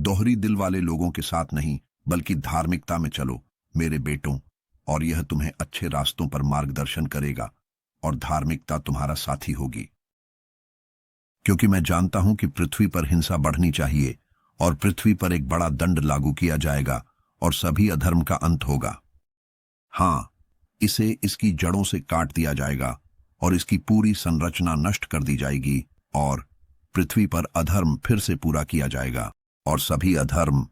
दोहरी दिल वाले लोगों के साथ नहीं, बल्कि धार्मिकता में चलो मेरे बेटों, और यह तुम्हें अच्छे रास्तों पर मार्गदर्शन करेगा और धार्मिकता तुम्हारा साथी होगी। क्योंकि मैं जानता हूं कि पृथ्वी पर हिंसा बढ़नी चाहिए और पृथ्वी पर एक बड़ा दंड लागू किया जाएगा और सभी अधर्म का अंत होगा। हाँ, इसे इसकी जड़ों से काट दिया जाएगा और इसकी पूरी संरचना नष्ट कर दी जाएगी और पृथ्वी पर अधर्म फिर से पूरा किया जाएगा और सभी अधर्म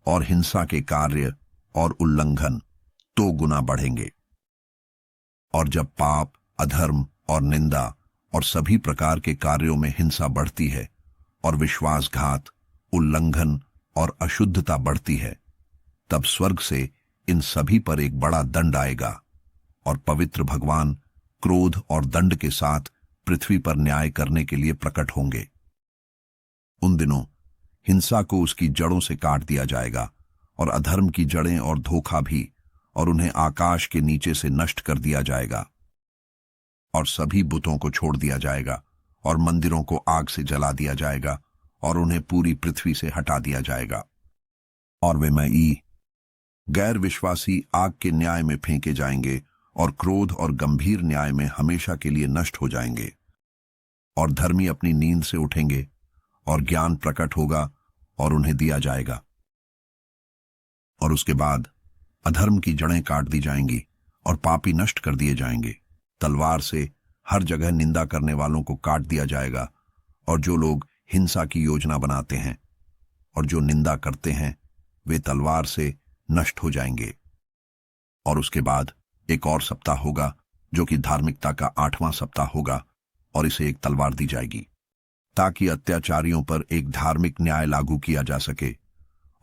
और हिंसा के कार्य और उल्लंघन 2 गुना बढ़ेंगे। और जब पाप, अधर्म और निंदा और सभी प्रकार के कार्यों में हिंसा बढ़ती है और विश्वासघात, उल्लंघन और अशुद्धता बढ़ती है, तब स्वर्ग से इन सभी पर एक बड़ा दंड आएगा और पवित्र भगवान क्रोध और दंड के साथ पृथ्वी पर न्याय करने के लिए प्रकट होंगे। उन दिनों हिंसा को उसकी जड़ों से काट दिया जाएगा और अधर्म की जड़ें और धोखा भी, और उन्हें आकाश के नीचे से नष्ट कर दिया जाएगा और सभी बुतों को छोड़ दिया जाएगा और मंदिरों को आग से जला दिया जाएगा और उन्हें पूरी पृथ्वी से हटा दिया जाएगा। और वे मई गैर विश्वासी आग के न्याय में फेंके जाएंगे और क्रोध और गंभीर न्याय में हमेशा के लिए नष्ट हो जाएंगे। और धर्मी अपनी नींद से उठेंगे और ज्ञान प्रकट होगा और उन्हें दिया जाएगा। और उसके बाद अधर्म की जड़ें काट दी जाएंगी और पापी नष्ट कर दिए जाएंगे। तलवार से हर जगह निंदा करने वालों को काट दिया जाएगा और जो लोग हिंसा की योजना बनाते हैं और जो निंदा करते हैं, वे तलवार से नष्ट हो जाएंगे। और उसके बाद एक और सप्ताह होगा जो कि धार्मिकता का 8वां सप्ताह होगा और इसे एक तलवार दी जाएगी ताकि अत्याचारियों पर एक धार्मिक न्याय लागू किया जा सके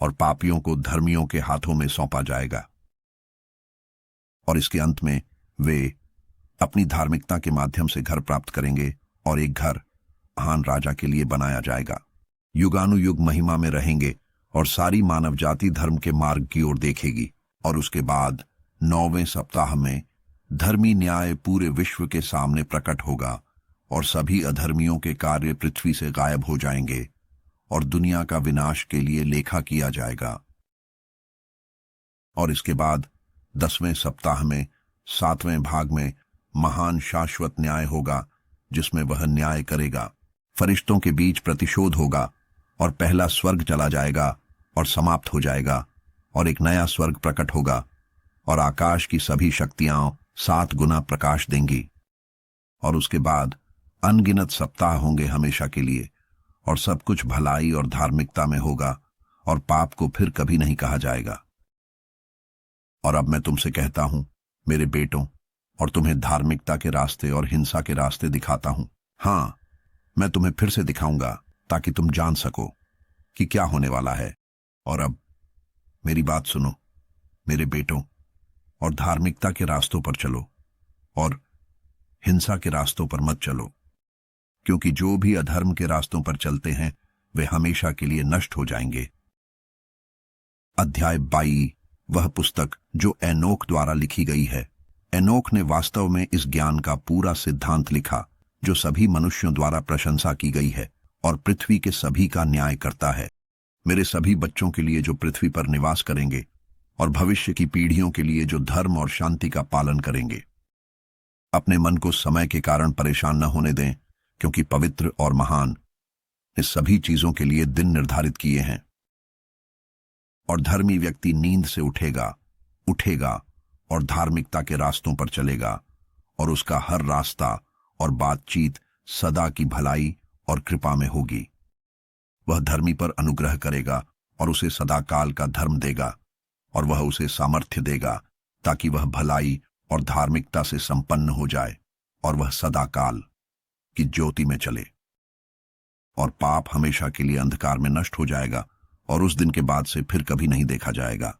और पापियों को धर्मियों के हाथों में सौंपा जाएगा। और इसके अंत में वे अपनी धार्मिकता के माध्यम से घर प्राप्त करेंगे और एक घर महान राजा के लिए बनाया जाएगा। युगानुयुग महिमा में रहेंगे और सारी मानव जाति धर्म के मार्ग की ओर देखेगी। और उसके बाद 9वें सप्ताह में धर्मी न्याय पूरे विश्व के सामने प्रकट होगा और सभी अधर्मियों के कार्य पृथ्वी से गायब हो जाएंगे और दुनिया का विनाश के लिए लेखा किया जाएगा। और इसके बाद 10वें सप्ताह में 7वें भाग में महान शाश्वत न्याय होगा जिसमें वह न्याय करेगा। फरिश्तों के बीच प्रतिशोध होगा और पहला स्वर्ग चला जाएगा और समाप्त हो जाएगा और एक नया स्वर्ग प्रकट होगा और आकाश की सभी शक्तियां 7 गुना प्रकाश देंगी। और उसके बाद अनगिनत सप्ताह होंगे हमेशा के लिए और सब कुछ भलाई और धार्मिकता में होगा और पाप को फिर कभी नहीं कहा जाएगा। और अब मैं तुमसे कहता हूं मेरे बेटों, और तुम्हें धार्मिकता के रास्ते और हिंसा के रास्ते दिखाता हूं। हां, मैं तुम्हें फिर से दिखाऊंगा ताकि तुम जान सको कि क्या होने वाला है। और अब मेरी बात सुनो मेरे बेटों, और धार्मिकता के रास्तों पर चलो और हिंसा के रास्तों पर मत चलो, क्योंकि जो भी अधर्म के रास्तों पर चलते हैं वे हमेशा के लिए नष्ट हो जाएंगे। अध्याय 22 वह पुस्तक जो एनोक द्वारा लिखी गई है। एनोक ने वास्तव में इस ज्ञान का पूरा सिद्धांत लिखा जो सभी मनुष्यों द्वारा प्रशंसा की गई है और पृथ्वी के सभी का न्याय करता है। मेरे सभी बच्चों के लिए जो पृथ्वी पर निवास करेंगे और भविष्य की पीढ़ियों के लिए जो धर्म और शांति का पालन करेंगे। अपने मन को समय के कारण परेशान न होने दें, क्योंकि पवित्र और महान इस सभी चीजों के लिए दिन निर्धारित किए हैं। और धर्मी व्यक्ति नींद से उठेगा और धार्मिकता के रास्तों पर चलेगा और उसका हर रास्ता और बातचीत सदा की भलाई और कृपा में होगी। वह धर्मी पर अनुग्रह करेगा और उसे सदाकाल का धर्म देगा और वह उसे सामर्थ्य देगा ताकि वह भलाई और धार्मिकता से संपन्न हो जाए और वह सदाकाल की ज्योति में चले। और पाप हमेशा के लिए अंधकार में नष्ट हो जाएगा और उस दिन के बाद से फिर कभी नहीं देखा जाएगा।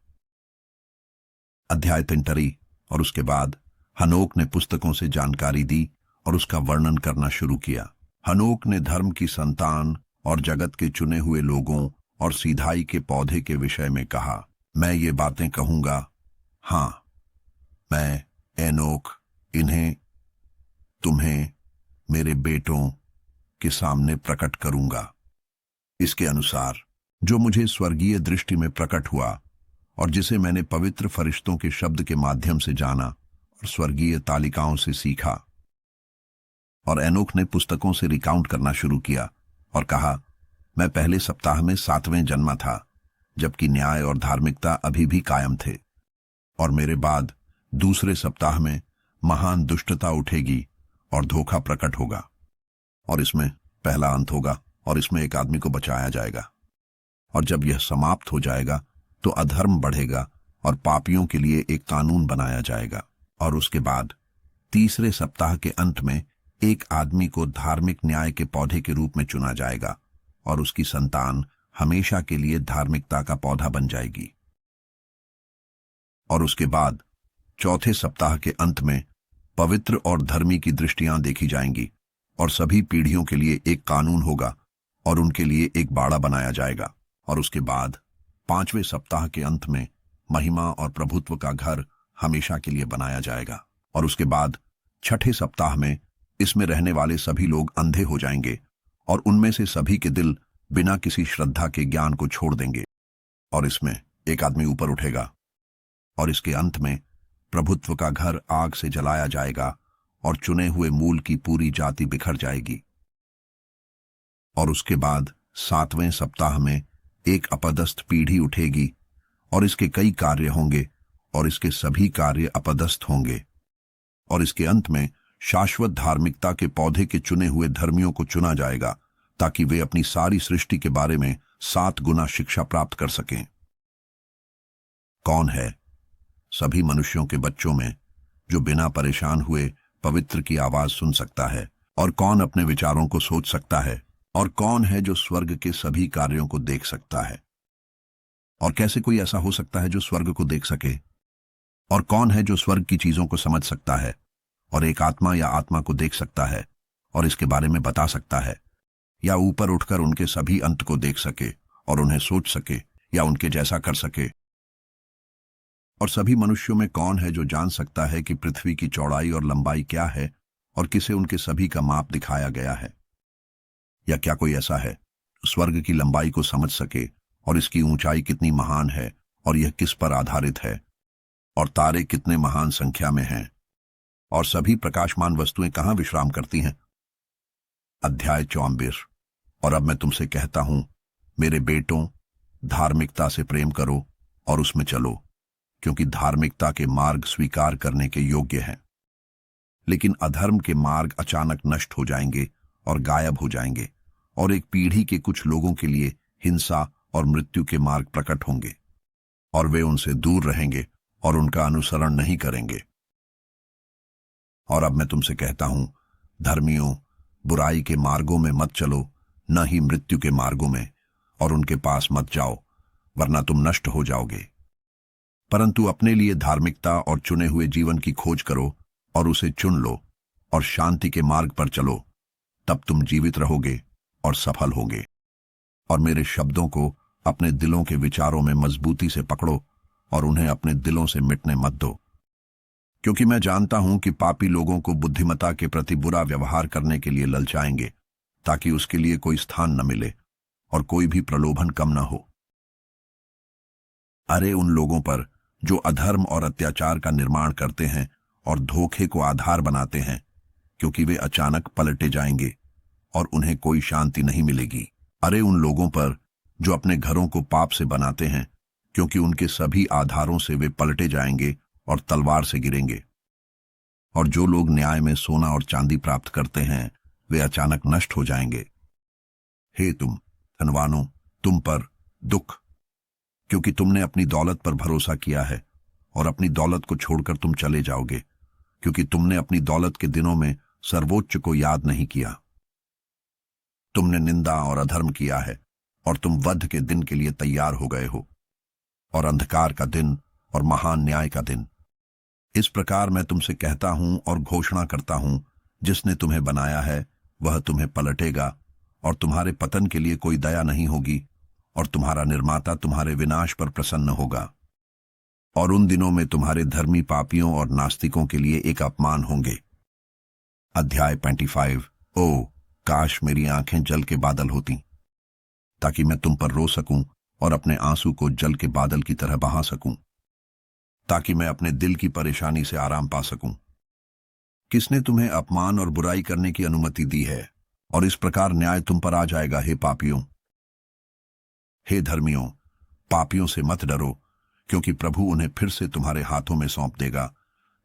अध्याय 33। और उसके बाद हनोक ने पुस्तकों से जानकारी दी और उसका वर्णन करना शुरू किया। हनोक ने धर्म की संतान और जगत के चुने हुए लोगों और सीधाई के पौधे के विषय में कहा, मैं ये बातें कहूंगा, हाँ, मैं एनोक इन्हें तुम्हें मेरे बेटों के सामने प्रकट करूंगा। इसके अनुसार जो मुझे स्वर्गीय दृष्टि में प्रकट हुआ और जिसे मैंने पवित्र फरिश्तों के शब्द के माध्यम से जाना और स्वर्गीय तालिकाओं से सीखा। और एनोक ने पुस्तकों से रिकाउंट करना शुरू किया और कहा, मैं पहले सप्ताह में 7वें जन्मा था, जबकि न्याय और धार्मिकता अभी भी कायम थे। और मेरे बाद दूसरे सप्ताह में महान दुष्टता उठेगी और धोखा प्रकट होगा, और इसमें पहला अंत होगा, और इसमें एक आदमी को बचाया जाएगा। और जब यह समाप्त हो जाएगा तो अधर्म बढ़ेगा और पापियों के लिए एक कानून बनाया जाएगा। और उसके बाद तीसरे सप्ताह के अंत में एक आदमी को धार्मिक न्याय के पौधे के रूप में चुना जाएगा, और उसकी संतान हमेशा के लिए धार्मिकता का पौधा बन जाएगी। और उसके बाद चौथे सप्ताह के अंत में पवित्र और धर्मी की दृष्टियां देखी जाएंगी, और सभी पीढ़ियों के लिए एक कानून होगा और उनके लिए एक बाड़ा बनाया जाएगा। और उसके बाद पांचवें सप्ताह के अंत में महिमा और प्रभुत्व का घर हमेशा के लिए बनाया जाएगा। और उसके बाद छठे सप्ताह में इसमें रहने वाले सभी लोग अंधे हो जाएंगे, और उनमें से सभी के दिल बिना किसी श्रद्धा के ज्ञान को छोड़ देंगे, और इसमें एक आदमी ऊपर उठेगा। और इसके अंत में प्रभुत्व का घर आग से जलाया जाएगा और चुने हुए मूल की पूरी जाति बिखर जाएगी। और उसके बाद 7वें सप्ताह में एक अपदस्थ पीढ़ी उठेगी, और इसके कई कार्य होंगे, और इसके सभी कार्य अपदस्थ होंगे। और इसके अंत में शाश्वत धार्मिकता के पौधे के चुने हुए धर्मियों को चुना जाएगा, ताकि वे अपनी सारी सृष्टि के बारे में 7 गुना शिक्षा प्राप्त कर सकें। कौन है सभी मनुष्यों के बच्चों में जो बिना परेशान हुए पवित्र की आवाज सुन सकता है? और कौन अपने विचारों को सोच सकता है? और कौन है जो स्वर्ग के सभी कार्यों को देख सकता है? और कैसे कोई ऐसा हो सकता है जो स्वर्ग को देख सके? और कौन है जो स्वर्ग की चीजों को समझ सकता है और एक आत्मा या आत्मा को देख सकता है और इसके बारे में बता सकता है, या ऊपर उठकर उनके सभी अंत को देख सके और उन्हें सोच सके या उनके जैसा कर सके? और सभी मनुष्यों में कौन है जो जान सकता है कि पृथ्वी की चौड़ाई और लंबाई क्या है, और किसे उनके सभी का माप दिखाया गया है? या क्या कोई ऐसा है स्वर्ग की लंबाई को समझ सके और इसकी ऊंचाई कितनी महान है और यह किस पर आधारित है, और तारे कितने महान संख्या में हैं, और सभी प्रकाशमान वस्तुएं कहां विश्राम करती हैं? अध्याय 24। और अब मैं तुमसे कहता हूं, मेरे बेटों, धार्मिकता से प्रेम करो और उसमें चलो, क्योंकि धार्मिकता के मार्ग स्वीकार करने के योग्य हैं। लेकिन अधर्म के मार्ग अचानक नष्ट हो जाएंगे और गायब हो जाएंगे, और एक पीढ़ी के कुछ लोगों के लिए हिंसा और मृत्यु के मार्ग प्रकट होंगे, और वे उनसे दूर रहेंगे और उनका अनुसरण नहीं करेंगे। और अब मैं तुमसे कहता हूं, धर्मियों, बुराई के मार्गों में मत चलो, न ही मृत्यु के मार्गों में, और उनके पास मत जाओ, वरना तुम नष्ट हो जाओगे। परंतु अपने लिए धार्मिकता और चुने हुए जीवन की खोज करो और उसे चुन लो, और शांति के मार्ग पर चलो, तब तुम जीवित रहोगे और सफल होगे। और मेरे शब्दों को अपने दिलों के विचारों में मजबूती से पकड़ो और उन्हें अपने दिलों से मिटने मत दो, क्योंकि मैं जानता हूं कि पापी लोगों को बुद्धिमत्ता के प्रति बुरा व्यवहार करने के लिए ललचाएंगे, ताकि उसके लिए कोई स्थान न मिले और कोई भी प्रलोभन कम न हो। अरे उन लोगों पर जो अधर्म और अत्याचार का निर्माण करते हैं और धोखे को आधार बनाते हैं, क्योंकि वे अचानक पलटे जाएंगे और उन्हें कोई शांति नहीं मिलेगी। अरे उन लोगों पर जो अपने घरों को पाप से बनाते हैं, क्योंकि उनके सभी आधारों से वे पलटे जाएंगे और तलवार से गिरेंगे। और जो लोग न्याय में सोना और चांदी प्राप्त करते हैं, वे अचानक नष्ट हो जाएंगे। हे तुम धनवानों, तुम पर दुख, क्योंकि तुमने अपनी दौलत पर भरोसा किया है, और अपनी दौलत को छोड़कर तुम चले जाओगे, क्योंकि तुमने अपनी दौलत के दिनों में सर्वोच्च को याद नहीं किया। तुमने निंदा और अधर्म किया है, और तुम वध के दिन के लिए तैयार हो गए हो, और अंधकार का दिन और महान न्याय का दिन। इस प्रकार मैं तुमसे कहता हूं और घोषणा करता हूं, जिसने तुम्हें बनाया है वह तुम्हें पलटेगा, और तुम्हारे पतन के लिए कोई दया नहीं होगी, और तुम्हारा निर्माता तुम्हारे विनाश पर प्रसन्न होगा। और उन दिनों में तुम्हारे धर्मी पापियों और नास्तिकों के लिए एक अपमान होंगे। अध्याय 25। ओ काश मेरी आंखें जल के बादल होती, ताकि मैं तुम पर रो सकूं और अपने आंसू को जल के बादल की तरह बहा सकूं, ताकि मैं अपने दिल की परेशानी से आराम पा सकूं। किसने तुम्हें अपमान और बुराई करने की अनुमति दी है, और इस प्रकार न्याय तुम पर आ जाएगा, हे पापियों। हे धर्मियों, पापियों से मत डरो, क्योंकि प्रभु उन्हें फिर से तुम्हारे हाथों में सौंप देगा,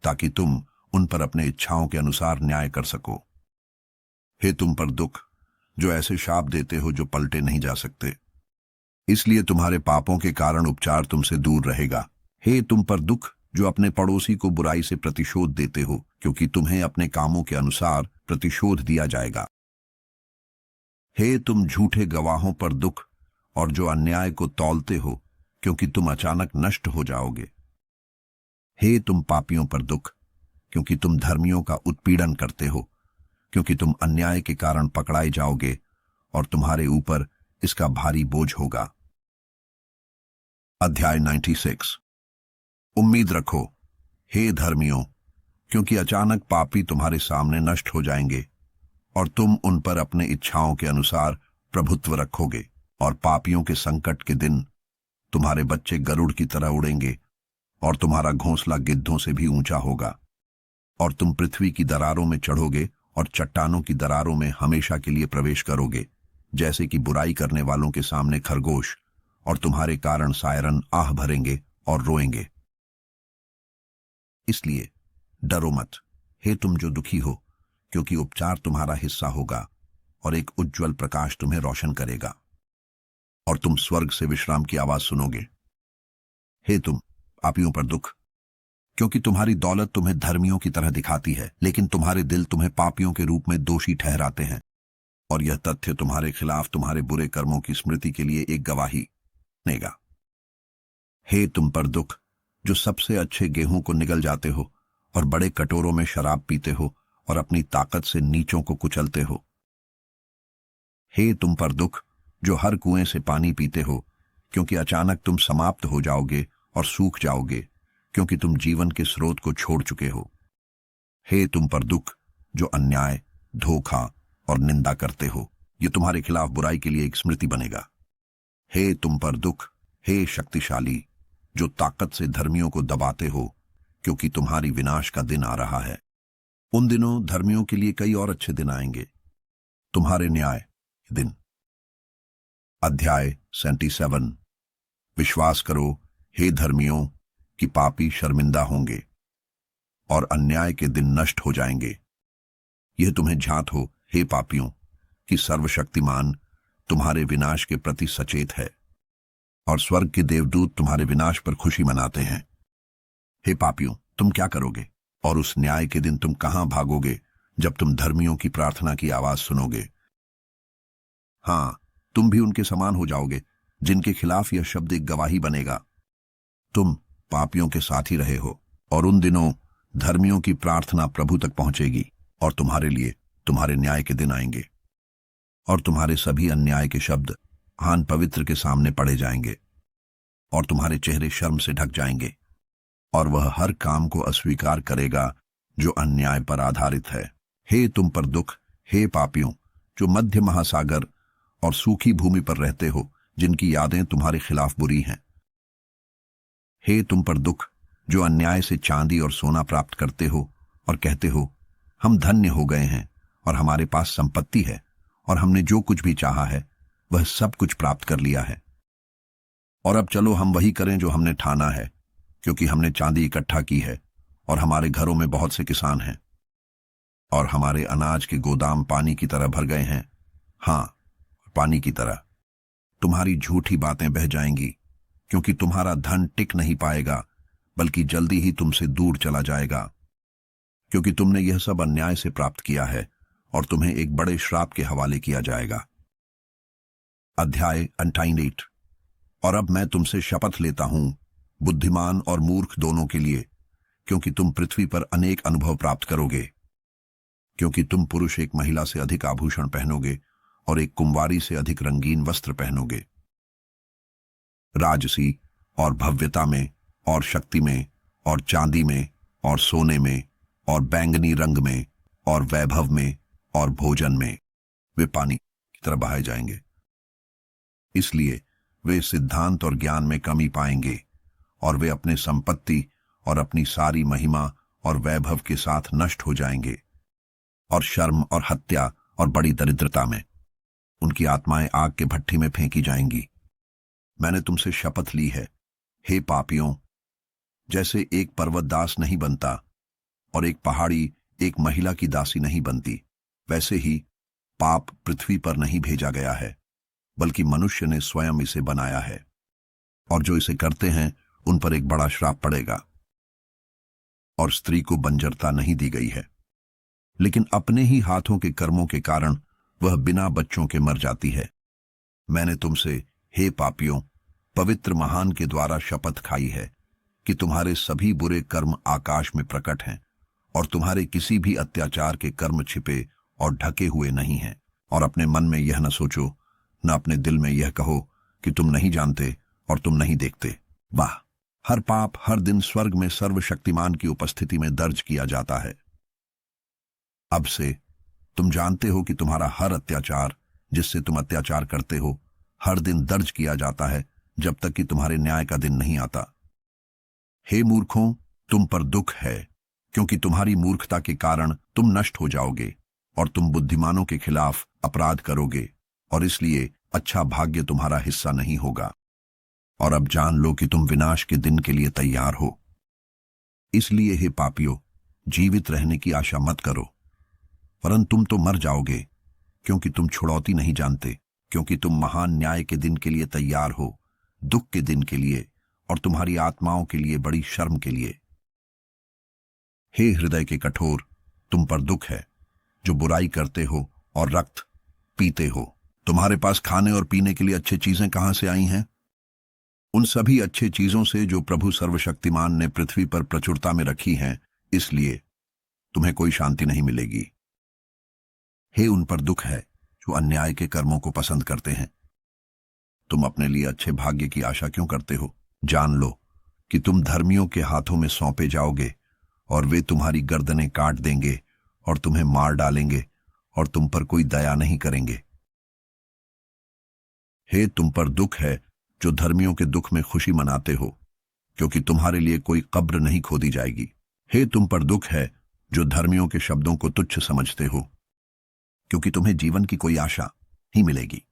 ताकि तुम उन पर अपने इच्छाओं के अनुसार न्याय कर सको। हे तुम पर दुख, जो ऐसे शाप देते हो जो पलटे नहीं जा सकते, इसलिए तुम्हारे पापों के कारण उपचार तुमसे दूर रहेगा। हे तुम पर दुख, जो अपने पड़ोसी को बुराई से प्रतिशोध देते हो, क्योंकि तुम्हें अपने कामों के अनुसार प्रतिशोध दिया जाएगा। हे तुम झूठे गवाहों पर दुख, और जो अन्याय को तौलते हो, क्योंकि तुम अचानक नष्ट हो जाओगे। हे तुम पापियों पर दुख, क्योंकि तुम धर्मियों का उत्पीड़न करते हो, क्योंकि तुम अन्याय के कारण पकड़ाए जाओगे, और तुम्हारे ऊपर इसका भारी बोझ होगा। अध्याय 96। उम्मीद रखो, हे धर्मियों, क्योंकि अचानक पापी तुम्हारे सामने नष्ट हो जाएंगे, और तुम उन पर अपने इच्छाओं के अनुसार प्रभुत्व रखोगे। और पापियों के संकट के दिन तुम्हारे बच्चे गरुड़ की तरह उड़ेंगे, और तुम्हारा घोंसला गिद्धों से भी ऊंचा होगा। और तुम पृथ्वी की दरारों में चढ़ोगे, और चट्टानों की दरारों में हमेशा के लिए प्रवेश करोगे, जैसे कि बुराई करने वालों के सामने खरगोश, और तुम्हारे कारण सायरन आह भरेंगे और रोएंगे। इसलिए डरो मत, हे तुम जो दुखी हो, क्योंकि उपचार तुम्हारा हिस्सा होगा, और एक उज्ज्वल प्रकाश तुम्हें रोशन करेगा, और तुम स्वर्ग से विश्राम की आवाज सुनोगे। हे तुम पापियों पर दुख, क्योंकि तुम्हारी दौलत तुम्हें धर्मियों की तरह दिखाती है, लेकिन तुम्हारे दिल तुम्हें पापियों के रूप में दोषी ठहराते हैं, और यह तथ्य तुम्हारे खिलाफ तुम्हारे बुरे कर्मों की स्मृति के लिए एक गवाही नेगा। हे तुम पर दुख, जो सबसे अच्छे गेहूं को निगल जाते हो, और बड़े कटोरों में शराब पीते हो, और अपनी ताकत से नीचों को कुचलते हो। हे तुम पर दुख, जो हर कुएं से पानी पीते हो, क्योंकि अचानक तुम समाप्त हो जाओगे और सूख जाओगे, क्योंकि तुम जीवन के स्रोत को छोड़ चुके हो। हे तुम पर दुख, जो अन्याय, धोखा और निंदा करते हो, ये तुम्हारे खिलाफ बुराई के लिए एक स्मृति बनेगा। हे तुम पर दुख, हे शक्तिशाली, जो ताकत से धर्मियों को दबाते हो, क्योंकि तुम्हारी विनाश का दिन आ रहा है। उन दिनों धर्मियों के लिए कई और अच्छे दिन आएंगे, तुम्हारे न्याय दिन। अध्याय 77। विश्वास करो, हे धर्मियों, कि पापी शर्मिंदा होंगे, और अन्याय के दिन नष्ट हो जाएंगे। यह तुम्हें ज्ञात हो, हे पापियों, कि सर्वशक्तिमान तुम्हारे विनाश के प्रति सचेत है, और स्वर्ग के देवदूत तुम्हारे विनाश पर खुशी मनाते हैं। हे पापियों, तुम क्या करोगे, और उस न्याय के दिन तुम कहां भागोगे, जब तुम धर्मियों की प्रार्थना की आवाज सुनोगे? हां, तुम भी उनके समान हो जाओगे, जिनके खिलाफ यह शब्द एक गवाही बनेगा। तुम पापियों के साथ ही रहे हो, और उन दिनों धर्मियों की प्रार्थना प्रभु तक पहुंचेगी, और तुम्हारे लिए तुम्हारे न्याय के दिन आएंगे, और तुम्हारे सभी अन्याय के शब्द हान पवित्र के सामने पढ़े जाएंगे, और तुम्हारे चेहरे शर्म से ढक जाएंगे, और वह हर काम को अस्वीकार करेगा जो अन्याय पर आधारित है। हे तुम पर दुख, हे पापियों, जो मध्य महासागर और सूखी भूमि पर रहते हो, जिनकी यादें तुम्हारे खिलाफ बुरी हैं। हे तुम पर दुख, जो अन्याय से चांदी और सोना प्राप्त करते हो, और कहते हो, हम धन्य हो गए हैं, और हमारे पास संपत्ति है, और हमने जो कुछ भी चाहा है वह सब कुछ प्राप्त कर लिया है। और अब चलो हम वही करें जो हमने ठाना है, क्योंकि हमने चांदी इकट्ठा की है, और हमारे घरों में बहुत से किसान हैं, और हमारे अनाज के गोदाम पानी की तरह भर गए हैं। हाँ, पानी की तरह तुम्हारी झूठी बातें बह जाएंगी, क्योंकि तुम्हारा धन टिक नहीं पाएगा, बल्कि जल्दी ही तुमसे दूर चला जाएगा, क्योंकि तुमने यह सब अन्याय से प्राप्त किया है, और तुम्हें एक बड़े श्राप के हवाले किया जाएगा। अध्याय 98। और अब मैं तुमसे शपथ लेता हूं, बुद्धिमान और मूर्ख दोनों के लिए, क्योंकि तुम पृथ्वी पर अनेक अनुभव प्राप्त करोगे, क्योंकि तुम पुरुष एक महिला से अधिक आभूषण पहनोगे, और एक कुंवारी से अधिक रंगीन वस्त्र पहनोगे। राजसी और भव्यता में, और शक्ति में, और चांदी में, और सोने में, और बैंगनी रंग में, और वैभव में, और भोजन में वे पानी की तरह बहाए जाएंगे। इसलिए वे सिद्धांत और ज्ञान में कमी पाएंगे और वे अपने संपत्ति और अपनी सारी महिमा और वैभव के साथ नष्ट हो जाएंगे, और शर्म और हत्या और बड़ी दरिद्रता में उनकी आत्माएं आग के भट्ठी में फेंकी जाएंगी। मैंने तुमसे शपथ ली है, हे पापियों, जैसे एक पर्वत दास नहीं बनता और एक पहाड़ी एक महिला की दासी नहीं बनती, वैसे ही पाप पृथ्वी पर नहीं भेजा गया है, बल्कि मनुष्य ने स्वयं इसे बनाया है, और जो इसे करते हैं उन पर एक बड़ा श्राप पड़ेगा। और स्त्री को बंजरता नहीं दी गई है, लेकिन अपने ही हाथों के कर्मों के कारण वह बिना बच्चों के मर जाती है। मैंने तुमसे, हे पापियों, पवित्र महान के द्वारा शपथ खाई है कि तुम्हारे सभी बुरे कर्म आकाश में प्रकट हैं, और तुम्हारे किसी भी अत्याचार के कर्म छिपे और ढके हुए नहीं हैं। और अपने मन में यह न सोचो, न अपने दिल में यह कहो कि तुम नहीं जानते और तुम नहीं देखते। वाह! हर पाप हर दिन स्वर्ग में सर्वशक्तिमान की उपस्थिति में दर्ज किया जाता है। अब से तुम जानते हो कि तुम्हारा हर अत्याचार जिससे तुम अत्याचार करते हो हर दिन दर्ज किया जाता है, जब तक कि तुम्हारे न्याय का दिन नहीं आता। हे मूर्खों, तुम पर दुख है, क्योंकि तुम्हारी मूर्खता के कारण तुम नष्ट हो जाओगे और तुम बुद्धिमानों के खिलाफ अपराध करोगे, और इसलिए अच्छा भाग्य तुम्हारा हिस्सा नहीं होगा। और अब जान लो कि तुम विनाश के दिन के लिए तैयार हो। इसलिए हे पापियों, जीवित रहने की आशा मत करो, वरन तुम तो मर जाओगे, क्योंकि तुम छुड़ौती नहीं जानते, क्योंकि तुम महान न्याय के दिन के लिए तैयार हो, दुख के दिन के लिए, और तुम्हारी आत्माओं के लिए बड़ी शर्म के लिए। हे हृदय के कठोर, तुम पर दुख है, जो बुराई करते हो और रक्त पीते हो। तुम्हारे पास खाने और पीने के लिए अच्छी चीजें कहां से आई हैं? उन सभी अच्छी चीजों से जो प्रभु सर्वशक्तिमान ने पृथ्वी पर प्रचुरता में रखी हैं, इसलिए तुम्हें कोई शांति नहीं मिलेगी। हे उन पर दुख है जो अन्याय के कर्मों को पसंद करते हैं। तुम अपने लिए अच्छे भाग्य की आशा क्यों करते हो? जान लो कि तुम धर्मियों के हाथों में सौंपे जाओगे, और वे तुम्हारी गर्दनें काट देंगे और तुम्हें मार डालेंगे, और तुम पर कोई दया नहीं करेंगे। हे तुम पर दुख है जो धर्मियों के दुख में खुशी मनाते हो, क्योंकि तुम्हारे लिए कोई कब्र नहीं खोदी जाएगी। हे तुम पर दुख है जो धर्मियों के शब्दों को तुच्छ समझते हो, क्योंकि तुम्हें जीवन की कोई आशा ही मिलेगी।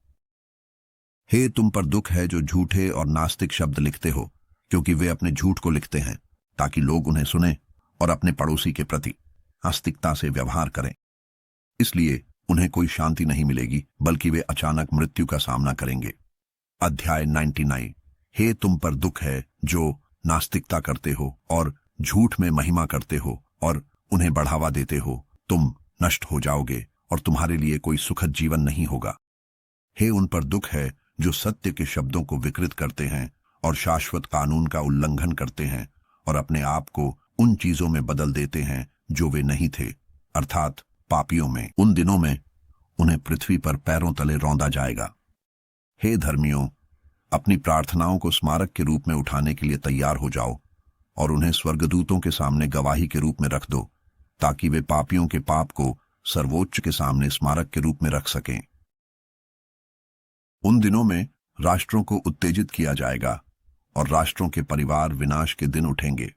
हे तुम पर दुख है जो झूठे और नास्तिक शब्द लिखते हो, क्योंकि वे अपने झूठ को लिखते हैं ताकि लोग उन्हें सुने और अपने पड़ोसी के प्रति आस्तिकता से व्यवहार करें। इसलिए उन्हें कोई शांति नहीं मिलेगी, बल्कि वे अचानक मृत्यु का सामना करेंगे। अध्याय 99। हे तुम पर दुख है जो नास्तिकता करते हो और झूठ में महिमा करते हो और उन्हें बढ़ावा देते हो। तुम नष्ट हो जाओगे और तुम्हारे लिए कोई सुखद जीवन नहीं होगा। हे उन पर दुख है जो सत्य के शब्दों को विकृत करते हैं और शाश्वत कानून का उल्लंघन करते हैं और अपने आप को उन चीजों में बदल देते हैं जो वे नहीं थे, अर्थात पापियों में। उन दिनों में उन्हें पृथ्वी पर पैरों तले रौंदा जाएगा। हे धर्मियों, अपनी प्रार्थनाओं को स्मारक के रूप में उठाने के लिए तैयार हो जाओ और उन्हें स्वर्गदूतों के सामने गवाही के रूप में रख दो, ताकि वे पापियों के पाप को सर्वोच्च के सामने स्मारक के रूप में रख सकें। उन दिनों में राष्ट्रों को उत्तेजित किया जाएगा और राष्ट्रों के परिवार विनाश के दिन उठेंगे।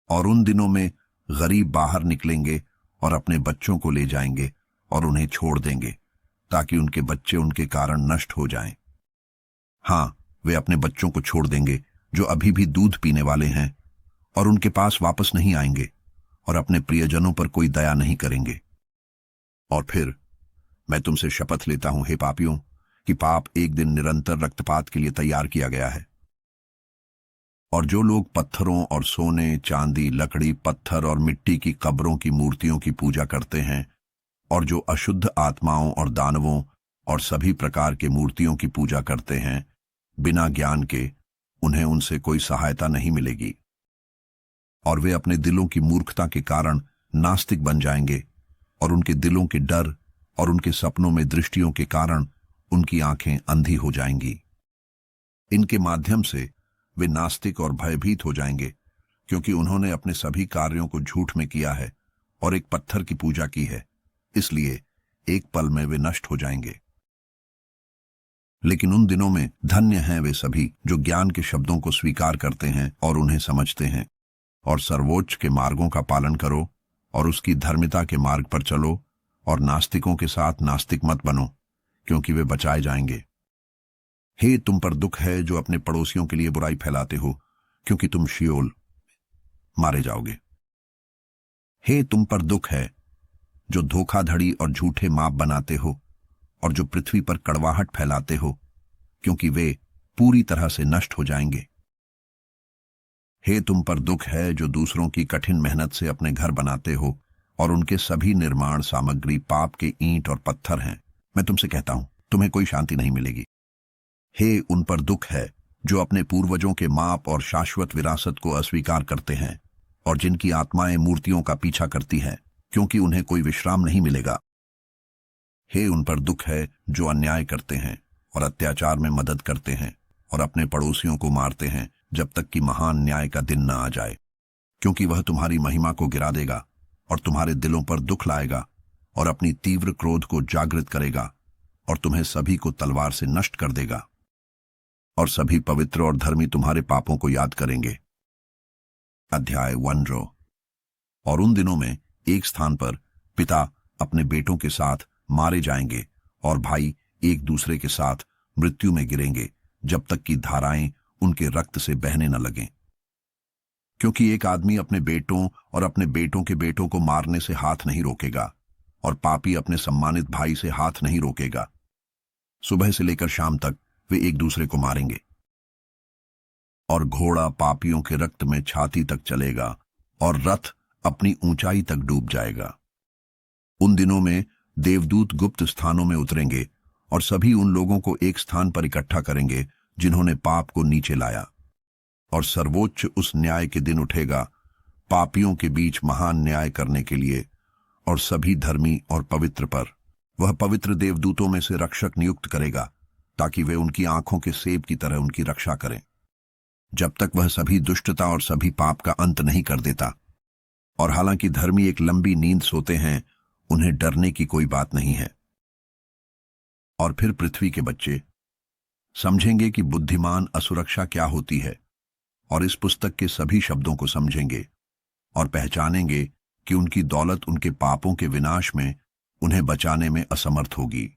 और उन दिनों में गरीब बाहर निकलेंगे और अपने बच्चों को ले जाएंगे और उन्हें छोड़ देंगे, ताकि उनके बच्चे उनके कारण नष्ट हो जाएं। हाँ, वे अपने बच्चों को छोड़ देंगे जो अभी भी दूध पीने वाले हैं, और उनके पास वापस नहीं आएंगे और अपने प्रियजनों पर कोई दया नहीं करेंगे। और फिर मैं तुमसे शपथ लेता हूं, हे पापियों, कि पाप एक दिन निरंतर रक्तपात के लिए तैयार किया गया है। और जो लोग पत्थरों और सोने, चांदी, लकड़ी, पत्थर और मिट्टी की कब्रों की मूर्तियों की पूजा करते हैं, और जो अशुद्ध आत्माओं और दानवों और सभी प्रकार के मूर्तियों की पूजा करते हैं बिना ज्ञान के, उन्हें उनसे कोई सहायता नहीं मिलेगी। और वे अपने दिलों की मूर्खता के कारण नास्तिक बन जाएंगे, और उनके दिलों के डर और उनके सपनों में दृष्टियों के कारण उनकी आंखें अंधी हो जाएंगी। इनके माध्यम से वे नास्तिक और भयभीत हो जाएंगे, क्योंकि उन्होंने अपने सभी कार्यों को झूठ में किया है और एक पत्थर की पूजा की है। इसलिए एक पल में वे नष्ट हो जाएंगे। लेकिन उन दिनों में धन्य हैं वे सभी जो ज्ञान के शब्दों को स्वीकार करते हैं और उन्हें समझते हैं। और सर्वोच्च के मार्गों का पालन करो और उसकी धर्मिता के मार्ग पर चलो, और नास्तिकों के साथ नास्तिक मत बनो, क्योंकि वे बचाए जाएंगे। हे तुम पर दुख है जो अपने पड़ोसियों के लिए बुराई फैलाते हो, क्योंकि तुम शियोल मारे जाओगे। हे तुम पर दुख है जो धोखाधड़ी और झूठे माप बनाते हो और जो पृथ्वी पर कड़वाहट फैलाते हो, क्योंकि वे पूरी तरह से नष्ट हो जाएंगे। हे तुम पर दुख है जो दूसरों की कठिन मेहनत से अपने घर बनाते हो और उनके सभी निर्माण सामग्री पाप के ईंट और पत्थर हैं। मैं तुमसे कहता हूं, तुम्हें कोई शांति नहीं मिलेगी। हे उन पर दुख है जो अपने पूर्वजों के माप और शाश्वत विरासत को अस्वीकार करते हैं और जिनकी आत्माएं मूर्तियों का पीछा करती हैं, क्योंकि उन्हें कोई विश्राम नहीं मिलेगा। हे उन पर दुख है जो अन्याय करते हैं और अत्याचार में मदद करते हैं और अपने पड़ोसियों को मारते हैं जब तक कि महान न्याय का दिन न आ जाए, क्योंकि वह तुम्हारी महिमा को गिरा देगा और तुम्हारे दिलों पर दुख लाएगा और अपनी तीव्र क्रोध को जागृत करेगा और तुम्हें सभी को तलवार से नष्ट कर देगा। और सभी पवित्र और धर्मी तुम्हारे पापों को याद करेंगे। अध्याय 1। और उन दिनों में एक स्थान पर पिता अपने बेटों के साथ मारे जाएंगे और भाई एक दूसरे के साथ मृत्यु में गिरेंगे, जब तक कि धाराएं उनके रक्त से बहने न लगें। क्योंकि एक आदमी अपने बेटों और अपने बेटों के बेटों को मारने से हाथ नहीं रोकेगा और पापी अपने सम्मानित भाई से हाथ नहीं रोकेगा। सुबह से लेकर शाम तक वे एक दूसरे को मारेंगे और घोड़ा पापियों के रक्त में छाती तक चलेगा और रथ अपनी ऊंचाई तक डूब जाएगा। उन दिनों में देवदूत गुप्त स्थानों में उतरेंगे और सभी उन लोगों को एक स्थान पर इकट्ठा करेंगे जिन्होंने पाप को नीचे लाया, और सर्वोच्च उस न्याय के दिन उठेगा पापियों के बीच महान न्याय करने के लिए और सभी धर्मी और पवित्र पर। वह पवित्र देवदूतों में से रक्षक नियुक्त करेगा ताकि वे उनकी आंखों के सेब की तरह उनकी रक्षा करें, जब तक वह सभी दुष्टता और सभी पाप का अंत नहीं कर देता। और हालांकि धर्मी एक लंबी नींद सोते हैं, उन्हें डरने की कोई बात नहीं है। और फिर पृथ्वी के बच्चे समझेंगे कि बुद्धिमान असुरक्षा क्या होती है, और इस पुस्तक के सभी शब्दों को समझेंगे और पहचानेंगे कि उनकी दौलत उनके पापों के विनाश में उन्हें बचाने में असमर्थ होगी।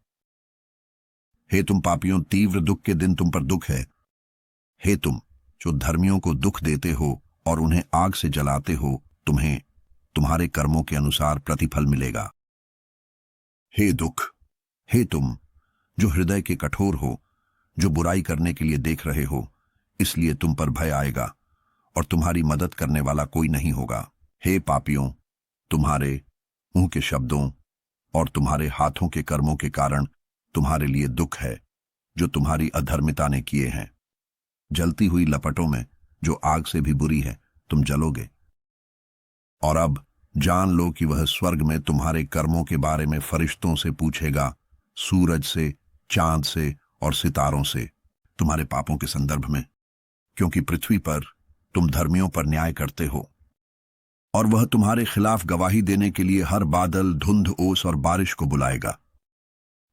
हे तुम पापियों, तीव्र दुख के दिन तुम पर दुख है। हे तुम जो धर्मियों को दुख देते हो और उन्हें आग से जलाते हो, तुम्हें तुम्हारे कर्मों के अनुसार प्रतिफल मिलेगा। हे दुख, हे तुम जो हृदय के कठोर हो, जो बुराई करने के लिए देख रहे हो, इसलिए तुम पर भय आएगा और तुम्हारी मदद करने वाला कोई नहीं होगा। हे पापियों, तुम्हारे मुंह के शब्दों और तुम्हारे हाथों के कर्मों के कारण तुम्हारे लिए दुख है जो तुम्हारी अधर्मिता ने किए हैं। जलती हुई लपटों में जो आग से भी बुरी है, तुम जलोगे। और अब जान लो कि वह स्वर्ग में तुम्हारे कर्मों के बारे में फरिश्तों से पूछेगा, सूरज से, चांद से और सितारों से, तुम्हारे पापों के संदर्भ में, क्योंकि पृथ्वी पर तुम धर्मियों पर न्याय करते हो। और वह तुम्हारे खिलाफ गवाही देने के लिए हर बादल, धुंध, ओस और बारिश को बुलाएगा,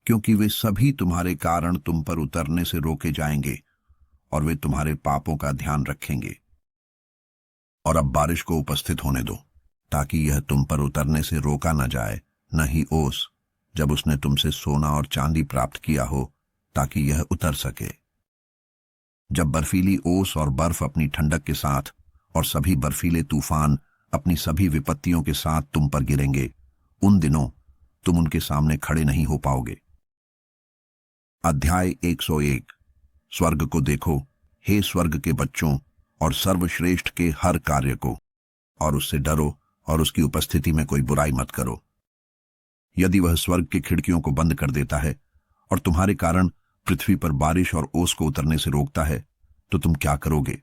क्योंकि वे सभी तुम्हारे कारण तुम पर उतरने से रोके जाएंगे और वे तुम्हारे पापों का ध्यान रखेंगे। और अब बारिश को उपस्थित होने दो, ताकि यह तुम पर उतरने से रोका न जाए, न ही ओस, जब उसने तुमसे सोना और चांदी प्राप्त किया हो, ताकि यह उतर सके। जब बर्फीली ओस और बर्फ अपनी ठंडक के साथ और सभी बर्फीले तूफान अपनी सभी विपत्तियों के साथ तुम पर गिरेंगे, उन दिनों तुम उनके सामने खड़े नहीं हो पाओगे। अध्याय 101। स्वर्ग को देखो, हे स्वर्ग के बच्चों, और सर्वश्रेष्ठ के हर कार्य को, और उससे डरो और उसकी उपस्थिति में कोई बुराई मत करो। यदि वह स्वर्ग की खिड़कियों को बंद कर देता है और तुम्हारे कारण पृथ्वी पर बारिश और ओस को उतरने से रोकता है, तो तुम क्या करोगे?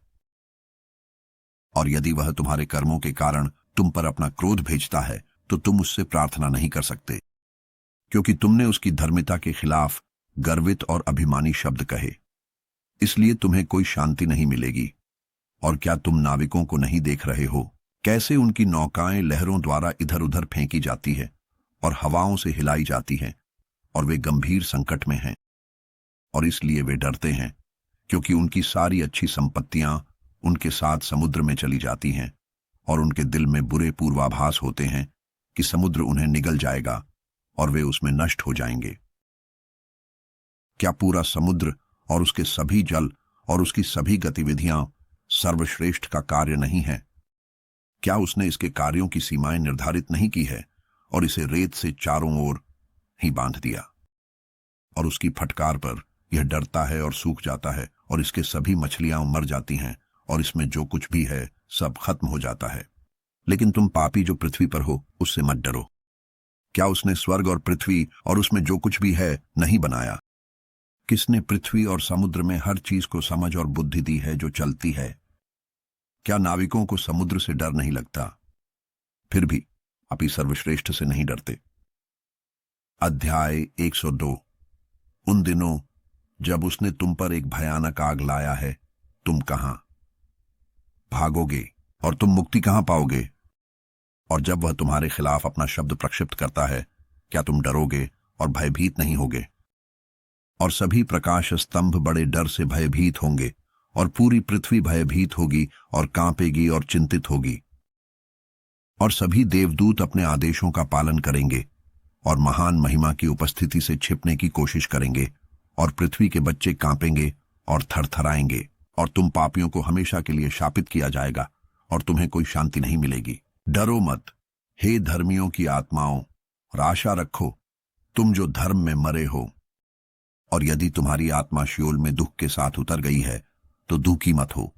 और यदि वह तुम्हारे कर्मों के कारण तुम पर अपना क्रोध भेजता है, तो तुम उससे प्रार्थना नहीं कर सकते, क्योंकि तुमने उसकी धर्मिता के खिलाफ गर्वित और अभिमानी शब्द कहे। इसलिए तुम्हें कोई शांति नहीं मिलेगी। और क्या तुम नाविकों को नहीं देख रहे हो, कैसे उनकी नौकाएं लहरों द्वारा इधर उधर फेंकी जाती है और हवाओं से हिलाई जाती हैं, और वे गंभीर संकट में हैं। और इसलिए वे डरते हैं, क्योंकि उनकी सारी अच्छी संपत्तियां उनके साथ समुद्र में चली जाती हैं और उनके दिल में बुरे पूर्वाभास होते हैं कि समुद्र उन्हें निगल जाएगा और वे उसमें नष्ट हो जाएंगे। क्या पूरा समुद्र और उसके सभी जल और उसकी सभी गतिविधियां सर्वश्रेष्ठ का कार्य नहीं है? क्या उसने इसके कार्यों की सीमाएं निर्धारित नहीं की है और इसे रेत से चारों ओर ही बांध दिया? और उसकी फटकार पर यह डरता है और सूख जाता है और इसके सभी मछलियां मर जाती हैं और इसमें जो कुछ भी है सब खत्म हो जाता है। लेकिन तुम पापी जो पृथ्वी पर हो, उससे मत डरो। क्या उसने स्वर्ग और पृथ्वी और उसमें जो कुछ भी है नहीं बनाया? किसने पृथ्वी और समुद्र में हर चीज को समझ और बुद्धि दी है जो चलती है? क्या नाविकों को समुद्र से डर नहीं लगता? फिर भी आप इस सर्वश्रेष्ठ से नहीं डरते। अध्याय 102। उन दिनों जब उसने तुम पर एक भयानक आग लाया है, तुम कहां भागोगे और तुम मुक्ति कहां पाओगे? और जब वह तुम्हारे खिलाफ अपना शब्द प्रक्षिप्त करता है, क्या तुम डरोगे और भयभीत नहीं होगे? और सभी प्रकाश स्तंभ बड़े डर से भयभीत होंगे और पूरी पृथ्वी भयभीत होगी और कांपेगी और चिंतित होगी। और सभी देवदूत अपने आदेशों का पालन करेंगे और महान महिमा की उपस्थिति से छिपने की कोशिश करेंगे और पृथ्वी के बच्चे कांपेंगे और थरथराएंगे और तुम पापियों को हमेशा के लिए शापित किया जाएगा और तुम्हें कोई शांति नहीं मिलेगी। डरो मत, हे धर्मियों की आत्माओं, और आशा रखो, तुम जो धर्म में मरे हो। और यदि तुम्हारी आत्मा शियोल में दुख के साथ उतर गई है तो दुखी मत हो,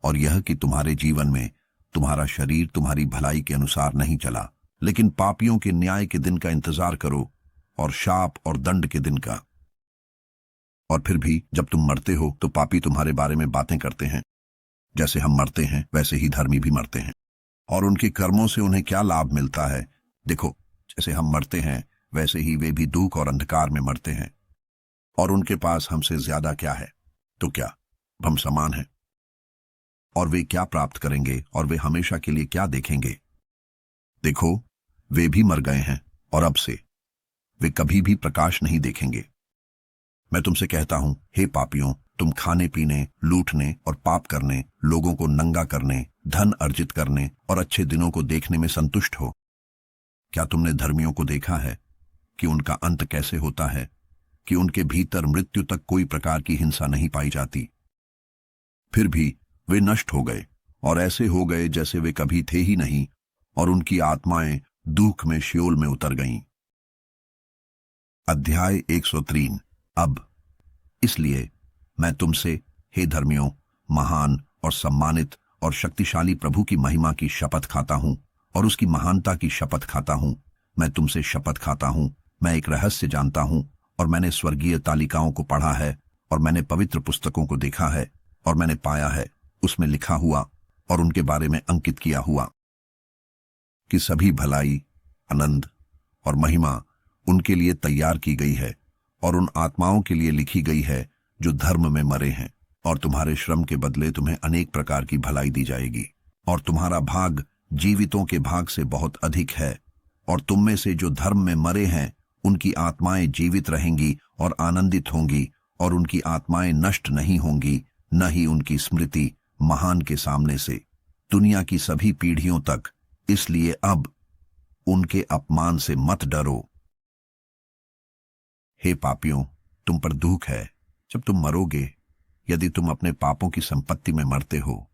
और यह कि तुम्हारे जीवन में तुम्हारा शरीर तुम्हारी भलाई के अनुसार नहीं चला, लेकिन पापियों के न्याय के दिन का इंतजार करो और शाप और दंड के दिन का। और फिर भी जब तुम मरते हो तो पापी तुम्हारे बारे में बातें करते हैं, जैसे हम मरते हैं वैसे ही धर्मी भी मरते हैं, और उनके कर्मों से उन्हें क्या लाभ मिलता है? देखो, जैसे हम मरते हैं वैसे ही वे भी दुख और अंधकार में मरते हैं, और उनके पास हमसे ज्यादा क्या है? तो क्या हम समान हैं? और वे क्या प्राप्त करेंगे और वे हमेशा के लिए क्या देखेंगे? देखो, वे भी मर गए हैं और अब से वे कभी भी प्रकाश नहीं देखेंगे। मैं तुमसे कहता हूं, हे पापियों, तुम खाने पीने, लूटने और पाप करने, लोगों को नंगा करने, धन अर्जित करने और अच्छे दिनों को देखने में संतुष्ट हो। क्या तुमने धर्मियों को देखा है कि उनका अंत कैसे होता है, कि उनके भीतर मृत्यु तक कोई प्रकार की हिंसा नहीं पाई जाती? फिर भी वे नष्ट हो गए और ऐसे हो गए जैसे वे कभी थे ही नहीं, और उनकी आत्माएं दुख में शियोल में उतर गईं। अध्याय 103। अब इसलिए मैं तुमसे, हे धर्मियों, महान और सम्मानित और शक्तिशाली प्रभु की महिमा की शपथ खाता हूं और उसकी महानता की शपथ खाता हूं। मैं तुमसे शपथ खाता हूं, मैं एक रहस्य जानता हूं, और मैंने स्वर्गीय तालिकाओं को पढ़ा है, और मैंने पवित्र पुस्तकों को देखा है, और मैंने पाया है उसमें लिखा हुआ और उनके बारे में अंकित किया हुआ कि सभी भलाई, आनंद और महिमा उनके लिए तैयार की गई है और उन आत्माओं के लिए लिखी गई है जो धर्म में मरे हैं, और तुम्हारे श्रम के बदले तुम्हें अनेक प्रकार की भलाई दी जाएगी, और तुम्हारा भाग जीवितों के भाग से बहुत अधिक है, और तुम में से जो धर्म में मरे हैं उनकी आत्माएं जीवित रहेंगी और आनंदित होंगी, और उनकी आत्माएं नष्ट नहीं होंगी, न ही उनकी स्मृति महान के सामने से दुनिया की सभी पीढ़ियों तक। इसलिए अब उनके अपमान से मत डरो। हे पापियों, तुम पर दुख है जब तुम मरोगे, यदि तुम अपने पापों की संपत्ति में मरते हो।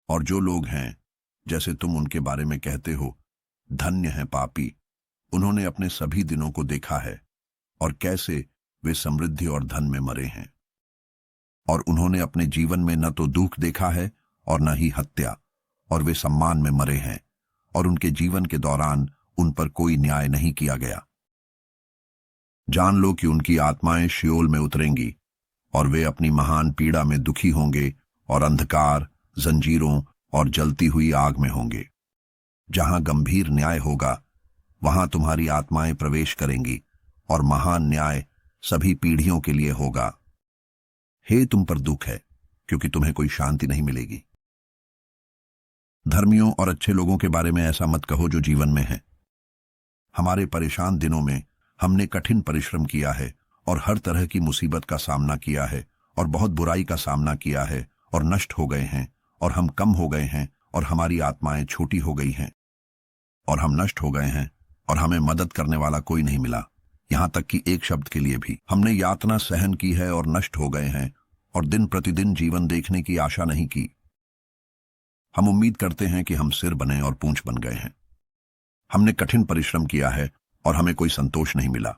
और जो लोग हैं जैसे तुम उनके बारे में कहते हो, धन्य है पापी, उन्होंने अपने सभी दिनों को देखा है, और कैसे वे समृद्धि और धन में मरे हैं। और उन्होंने अपने जीवन में न तो दुख देखा है और न ही हत्या, और वे सम्मान में मरे हैं, और उनके जीवन के दौरान उन पर कोई न्याय नहीं किया गया। जान लो कि उनकी आत्माएं शियोल में उतरेंगी, और वे अपनी महान पीड़ा में दुखी होंगे और अंधकार, जंजीरों और जलती हुई आग में होंगे। जहां गंभीर न्याय होगा वहां तुम्हारी आत्माएं प्रवेश करेंगी, और महान न्याय सभी पीढ़ियों के लिए होगा। हे तुम पर दुख है, क्योंकि तुम्हें कोई शांति नहीं मिलेगी। धर्मियों और अच्छे लोगों के बारे में ऐसा मत कहो जो जीवन में है। हमारे परेशान दिनों में हमने कठिन परिश्रम किया है और हर तरह की मुसीबत का सामना किया है और बहुत बुराई का सामना किया है और नष्ट हो गए हैं और हम कम हो गए हैं और हमारी आत्माएं छोटी हो गई हैं और हम नष्ट हो गए हैं और हमें मदद करने वाला कोई नहीं मिला, यहां तक कि एक शब्द के लिए भी। हमने यातना सहन की है और नष्ट हो गए हैं और दिन प्रतिदिन जीवन देखने की आशा नहीं की। हम उम्मीद करते हैं कि हम सिर बने और पूंछ बन गए हैं। हमने कठिन परिश्रम किया है और हमें कोई संतोष नहीं मिला।